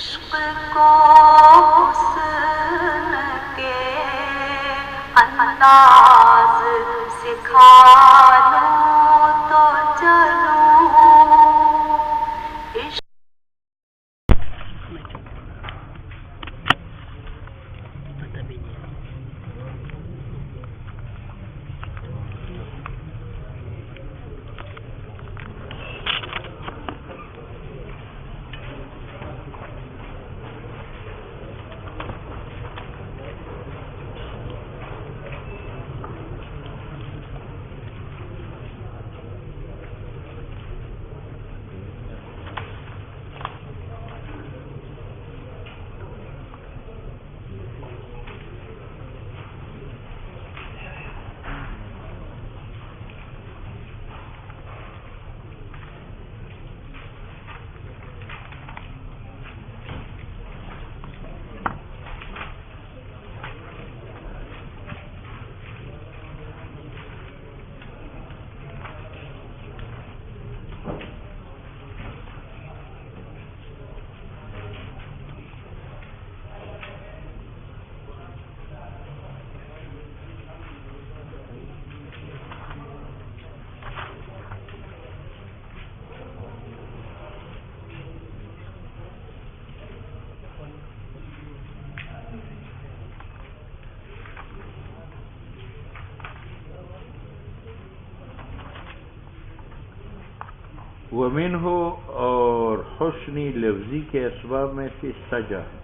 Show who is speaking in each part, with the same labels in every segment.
Speaker 1: عشق کو حسن کے انداز سکھا لوں تو چلوں عشق
Speaker 2: ومنہ اور حسنی لفظی کے اسباب میں سے سجا ہے.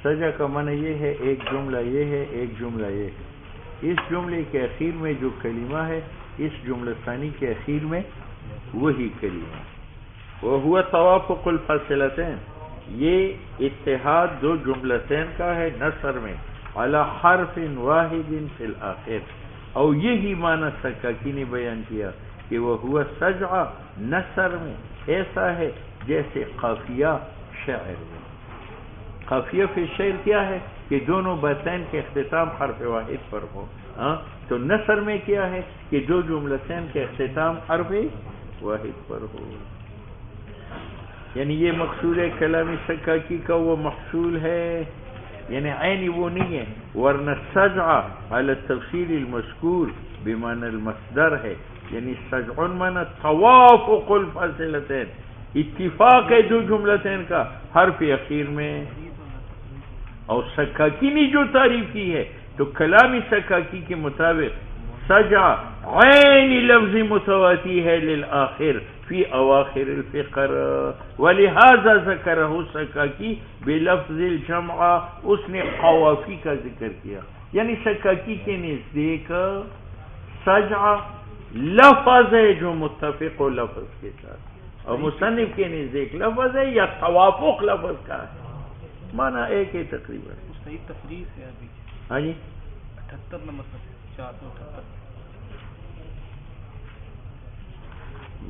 Speaker 2: سجا کا معنی یہ ہے ایک جملہ یہ ہے ایک جملہ یہ ہے. اس جملے کے اخیر میں جو کلمہ ہے اس جملہ ثانی کے اخیر میں وہی کلمہ. وہو توافق الفاصلتین، یہ اتحاد دو جملتین کا ہے نثر میں علی حرف واحد فی الآخر. اور یہی معنی سکاکی نے بیان کیا کہ وہ ہوا سجع نثر میں ایسا ہے جیسے قافیہ شعر میں. قافیہ فی شعر کیا ہے کہ دونوں باتین کے اختتام حرف واحد پر ہو. تو نثر میں کیا ہے کہ دو جملتین کے اختتام حرف واحد پر ہو. یعنی یہ مقصود ہے کلام سکاکی کا، وہ محصول ہے، یعنی عینی وہ نہیں ہے. ورنہ سجع علی التفصیل المذکور بمعنی المصدر ہے، یعنی سجع معنی توافق الفاصلتین، اتفاق ہے دو جملتین کا حرف اخیر میں. اور سکاکی نے جو تعریف کی ہے تو کلام سکاکی کے مطابق سجع عین لفظ متواتی ہے للآخر فی اواخر الفقر، ولہذا ذکرہ سکاکی بلفظ الجمع، اس نے قوافی کا ذکر کیا. یعنی سکاکی کے نزدیک سجع لفظ ہے جو متفق ہو لفظ کے ساتھ، اور مصنف کے نزدیک لفظ ہے یا توافق لفظ کا ہے، معنی ایک ہے تقریباً.
Speaker 3: صحیح تفریح ہے ابھی.
Speaker 2: ہاں جی
Speaker 3: 78 نمبر 478.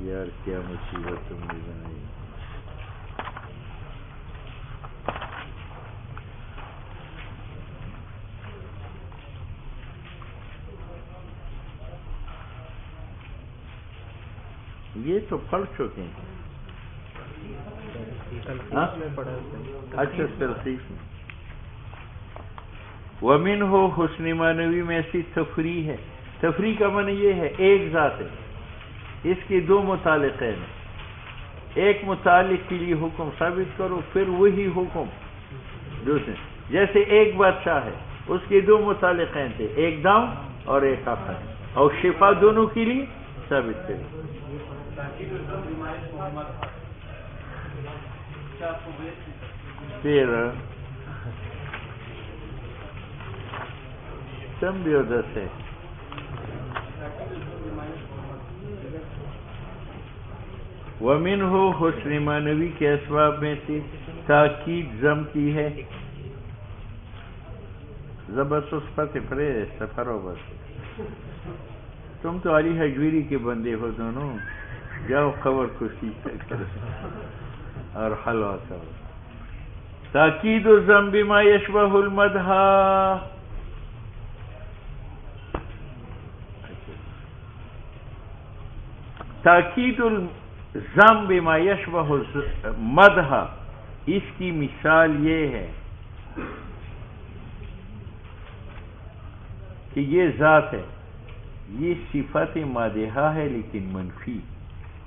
Speaker 2: یار کیا مصیبت تم نے بنائی. یہ تو پڑھ چکے ہیں. اچھا تلخیص میں ومنہ حسن معنوی میں ایسی تفریح ہے. تفریح کا معنی یہ ہے ایک ذات ہے، اس کے دو متعلقین ہیں، ایک متعلق کے لیے حکم ثابت کرو پھر وہی حکم دوسرے. جیسے ایک بادشاہ ہے اس کے دو متعلقین تھے، ایک داؤں اور ایک آخر، اور شفا دونوں کے لیے ثابت کرو. پھر سمجھو دس ہے. ومنہ حسن معنوی کے اسباب میں سے تاکید ضم کی ہے. زبردست پرے سفر ہو. بس تم تو علی حجویری کے بندے ہو دونوں، جاؤ خبر کشی کرو اور حلوہ کرو. تاکید الضم بما یشبہ المدح، تاکید الضم بما یشبہ المدح اس کی مثال یہ ہے کہ یہ ذات ہے، یہ صفت مادحہ ہے لیکن منفی،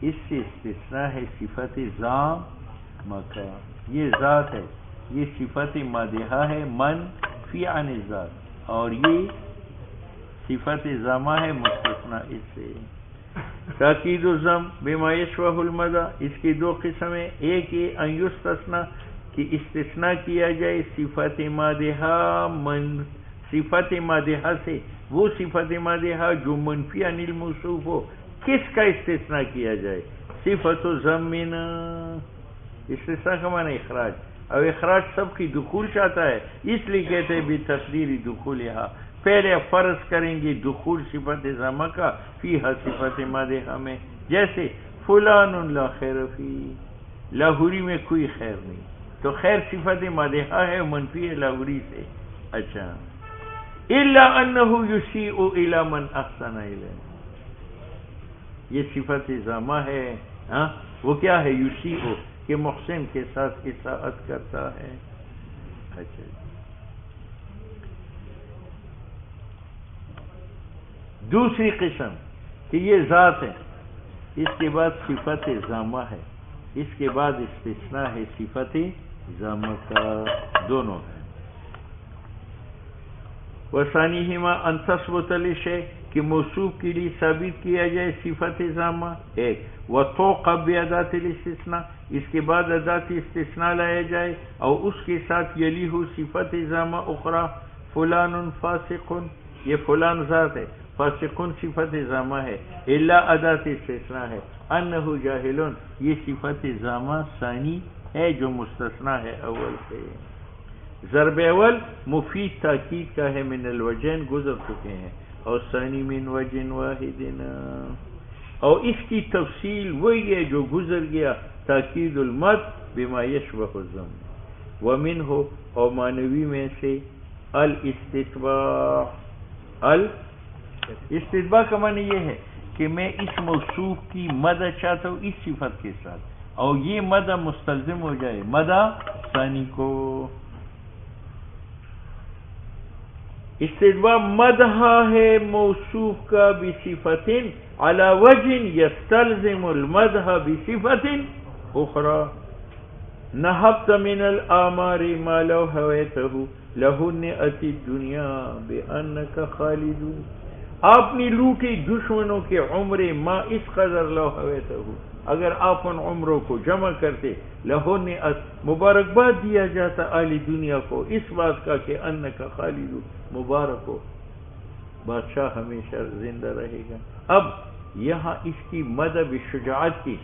Speaker 2: اس سے استثناء ہے صفت ذامہ کا. یہ ذات ہے، یہ صفت مادحہ ہے منفی عن الذات، اور یہ صفت ذامہ ہے مستثنیٰ اس سے. تاکید الضم بما یشبہ المدح، اس کی دو قسم ہیں. ایک یہ ان یستثنیٰ کہ استثناء کیا جائے صفت مادحہ صفت مادحہ سے، وہ صفت مادحہ جو منفی عن الموصوف ہو. کس کا استثناء کیا جائے؟ صفت ضمنا، استثناء کا معنی اخراج، اور اخراج سب کی دخول چاہتا ہے، اس لیے کہتے ہیں بتقدیر دخولہا. پہلے فرض کریں گے دخول صفت ضمہ کا فیہا صفت مادحہ میں، جیسے فلان لا خیر فی، لاہوری میں کوئی خیر نہیں، تو خیر صفت مادحہ ہے، منفی ہے لاہوری سے. اچھا، الا انہ یسیء الی من احسن الیہ، یہ صفت ضمہ ہے. وہ کیا ہے؟ یسیء، کہ محسن کے ساتھ اطاعت کرتا ہے. اچھا، دوسری قسم کہ یہ ذات ہے، اس کے بعد صفت ضامہ ہے، اس کے بعد استثناء ہے صفت ضامہ کا، دونوں ہے. وثانیہما ان تثبت لشیء، کہ موصوف کے لیے ثابت کیا جائے صفت ضامہ ایک، وتوقع بادات الاستثناء، اس کے بعد ادات استثناء لایا جائے اور اس کے ساتھ یلی ہو صفت ضامہ اخرى. فلان فاسق، یہ فلان ذات ہے، فاسقن صفت ضامہ ہے، الا ادات استثناء ہے. انہ جاہلن، یہ صفت ضامہ ثانی ہے جو مستثنیٰ ہے اول سے. ضرب اول مفید تاکید کا ہے، من الوجہین گزر چکے ہیں، اور ثانی من وجہ واحد، اور اس کی تفصیل وہی ہے جو گزر گیا. تاکید المد بما یشبہ الضم. ومنہ، اور معنوی میں سے الاستتباع. استتباع کا معنی یہ ہے کہ میں اس موصوف کی مدح چاہتا ہوں اس صفت کے ساتھ، اور یہ مدح مستلزم ہو جائے مدح ثانی کو. استتباع مدح ہے موصوف کا بصفت علی وجہ یستلزم المدح بصفت اخرى. نہبت من الآمار ما لو ہویتہ لہن اتی الدنیا بانک خالد. آپ نے لوٹی دشمنوں کے عمرے ما اس قدر لو ہویتہ، اگر آپ ان عمروں کو جمع کرتے، لہن مبارکباد دیا جاتا اہل دنیا کو اس بات کا کہ انک خالد، مبارک ہو، بادشاہ ہمیشہ زندہ رہے گا. اب یہاں اس کی مدح بالشجاعت کی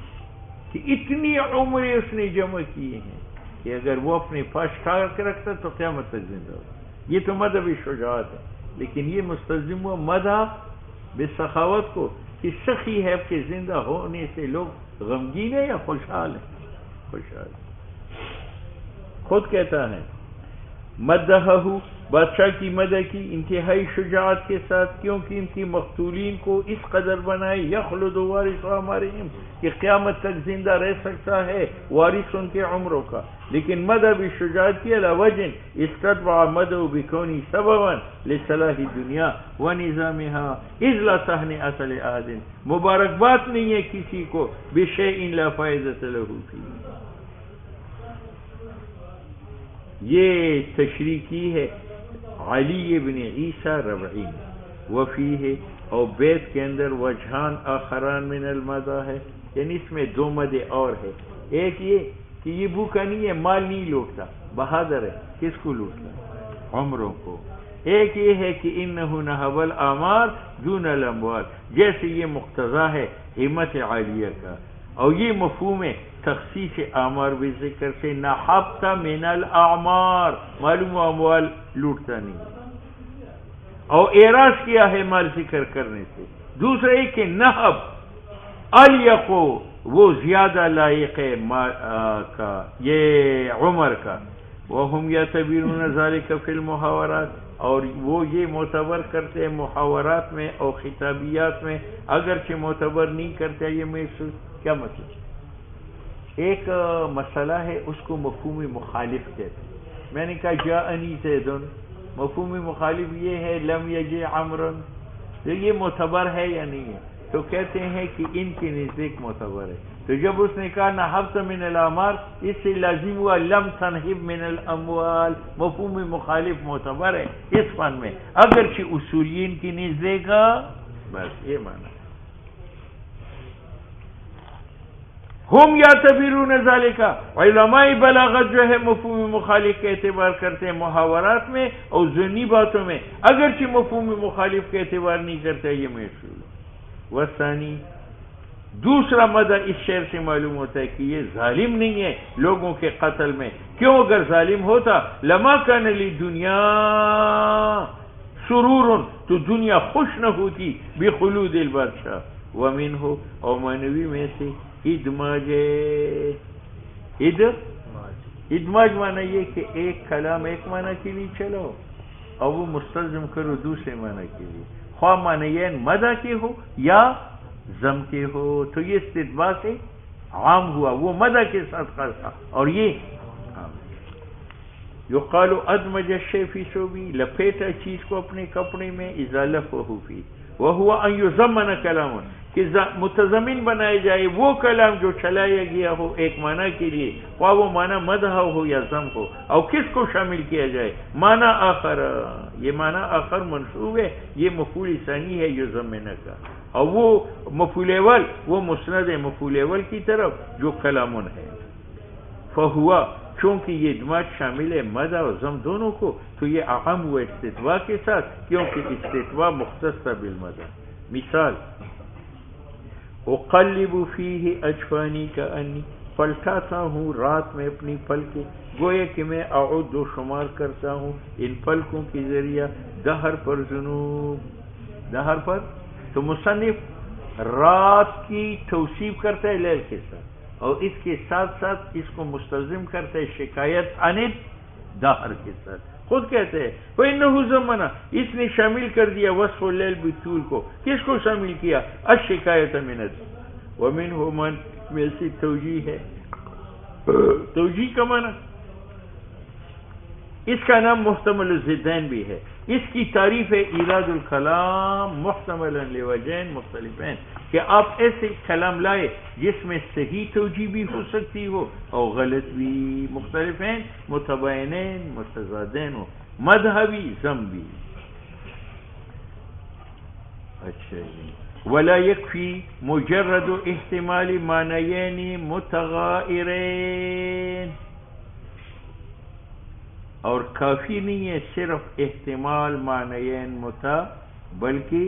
Speaker 2: کہ اتنی عمریں اس نے جمع کیے ہیں کہ اگر وہ اپنے پاس ٹھار کے رکھتا تو قیامت تک زندہ ہو. یہ تو مدح بالشجاعت ہے، لیکن یہ مستلزم ہوا مدح بالسخاوت کو کہ سخی ہے کہ زندہ ہونے سے لوگ غمگین ہیں یا خوشحال ہیں؟ خوشحال. خود کہتا ہے مدحہ، بادشاہ کی مدح کی انتہائی شجاعت کے ساتھ، کیونکہ ان کی مقتولین کو اس قدر بنائے یخلد وارث ہمارہم، کہ قیامت تک زندہ رہ سکتا ہے وارث ان کے عمروں کا. لیکن مدح بالشجاعت کی علی وجہ استتبع مدح بکونی سببا لصلاح الدنیا ونظامها اذ لا تہنئۃ لأحد، مبارکباد نہیں ہے کسی کو بشیء لا فائدۃ له فیہ. یہ تشریح کی ہے علی ابن عیسیٰ ربعی وفیہ، اور بیت کے اندر وجہان آخران من المدح ہے، یعنی اس میں دو مدح اور ہے. ایک یہ کہ یہ بھوکا نہیں ہے، مال نہیں لوٹتا، بہادر ہے. کس کو لوٹتا؟ عمروں کو. ایک یہ ہے کہ انہ نہب الاعمار دون الاموال، جیسے یہ مقتضا ہے ہمت عالیہ کا، اور یہ مفہوم ہے تخصیص اعمار بھی ذکر سے. نحبت من الاعمار، معلوم اموال لوٹتا نہیں، اور اعراض کیا ہے مال ذکر کرنے سے. دوسرا ایک کہ نحب الیقو، وہ زیادہ لائق ہے کا، یہ عمر کا. وہم یعتبرون ذلک فی المحاورات، اور وہ یہ معتبر کرتے ہیں محاورات میں اور خطابیات میں، اگرچہ معتبر نہیں کرتے. یہ محسوس کیا مطلب؟ ایک مسئلہ ہے اس کو مفہوم مخالف کہتے ہیں. میں نے کہا جاءنی زیدن، مفہوم مخالف یہ ہے لم یجی عمرن، تو یہ معتبر ہے یا نہیں ہے؟ تو کہتے ہیں کہ ان کے نزدیک معتبر ہے. تو جب اس نے کہا نحبت من الاموال، اس سے لازم ہوا لم تنحب من الاموال، مفہوم مخالف معتبر ہے اس فن میں اگرچہ اصولین کی نزدیک. بس یہ معنی ہے. ہم یعتبرون ذالک، علماء بلاغت جو ہے مفہوم مخالف کا اعتبار کرتے ہیں محاورات میں اور ضمنی باتوں میں، اگرچہ مفہوم مخالف کا اعتبار نہیں کرتے. یہ محسوس. والثانی، دوسرا مدہ اس شعر سے معلوم ہوتا ہے کہ یہ ظالم نہیں ہے لوگوں کے قتل میں. کیوں؟ اگر ظالم ہوتا لما کان للدنیا سرور، تو دنیا خوش نہ ہوتی بخلود البادشاہ. ومنہ، اور معنوی میں سے ادماج معنی یہ کہ ایک کلام ایک معنی کے لیے چلو اور وہ مستلزم کرو دوسرے معنی کے لیے، خواہ معنیین مدح کے ہو یا ضم کے ہو. تو یہ استتباع سے عام ہوا، وہ مدح کے ساتھ خاص تھا اور یہ عام. یقال ادمج الشیء فی ثوبی، لپیٹا چیز کو اپنے کپڑے میں، اذا لفہ فی، وہو ان یضمن کلام، کہ متضمن بنائے جائے وہ کلام جو چلایا گیا ہو ایک معنی کے لیے، خواہ وہ معنی مدح ہو یا ضم ہو. اور کس کو شامل کیا جائے؟ معنی آخر، یہ معنی آخر منصوب ہے، یہ مفعول ثانی ہے یضمن کا، اور وہ مفعول اول وہ مسند ہے مفعول اول کی طرف جو کلامن ہے. فہوا، چونکہ یہ ادماج شامل ہے مدح اور ضم دونوں کو، تو یہ اعم ہوا استتباع کے ساتھ، کیونکہ استتباع مختص تھا بالمدح. مثال، اقلب فیہ اجفانی کانی، پلٹاتا ہوں رات میں اپنی پلکیں، گویا کہ میں اعد و شمار کرتا ہوں ان پلکوں کے ذریعہ دہر پر ذنوب، دہر پر. تو مصنف رات کی توصیف کرتا ہے لیل کے ساتھ، اور اس کے ساتھ ساتھ اس کو مستلزم کرتا ہے شکایت عن دہر کے ساتھ. خود کہتے ہیں فَإِنَّهُ ضَمَّنَ، اس نے شامل کر دیا وصف اللیل بالطول کو. کس کو شامل کیا؟ الشکایت من الدہر. وَمِنْهُ مَنْ، میں سے توجیہ ہے. توجیہ کا معنی، اس کا نام محتمل الضدین بھی ہے. اس کی تعریف ہے ایراد الکلام محتملا لوجہین مختلفین، کہ آپ ایسے کلام لائے جس میں صحیح توجیہ بھی ہو سکتی ہو اور غلط بھی، مختلفین متباینین متضادین ہو، مدح بھی ضم بھی. اچھا جی. ولا یکفی مجرد احتمال معنیین متغائرین، اور کافی نہیں ہے صرف احتمال معنیین بلکہ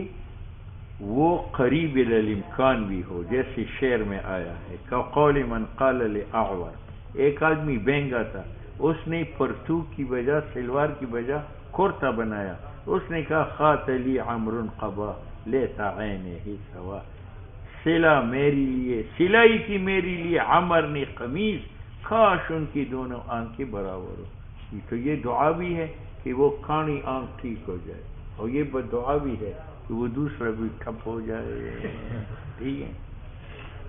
Speaker 2: وہ قریب الامکان بھی ہو، جیسے شعر میں آیا ہے کقول من قال لأعور، ایک آدمی بینگا تھا، اس نے پرتوک کی بجا سلوار کی بجا کرتا بنایا. اس نے کہا خات لی عمر قبا لیتا عینے ہی سوا، سلا میری لیے، سلائی کی میری لیے عمر نے قمیض، کاش ان کی دونوں آنکھیں برابر ہو. تو یہ دعا بھی ہے کہ وہ کانی آنکھ ٹھیک ہو جائے، اور یہ بد دعا بھی ہے کہ وہ دوسرا بھی ٹھپ ہو جائے. ٹھیک ہے.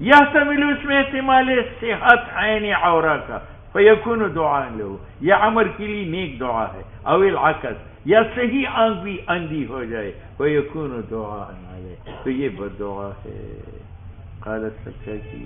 Speaker 2: یحتمل، اس میں احتمال صحت عین عورہ کا، فیکون دعا لہو، یہ عمر کے لیے نیک دعا ہے. او العکس، یا صحیح آنکھ بھی اندھی ہو جائے، فیکون دعا علیہ، تو یہ بد دعا ہے. قالت سچا کی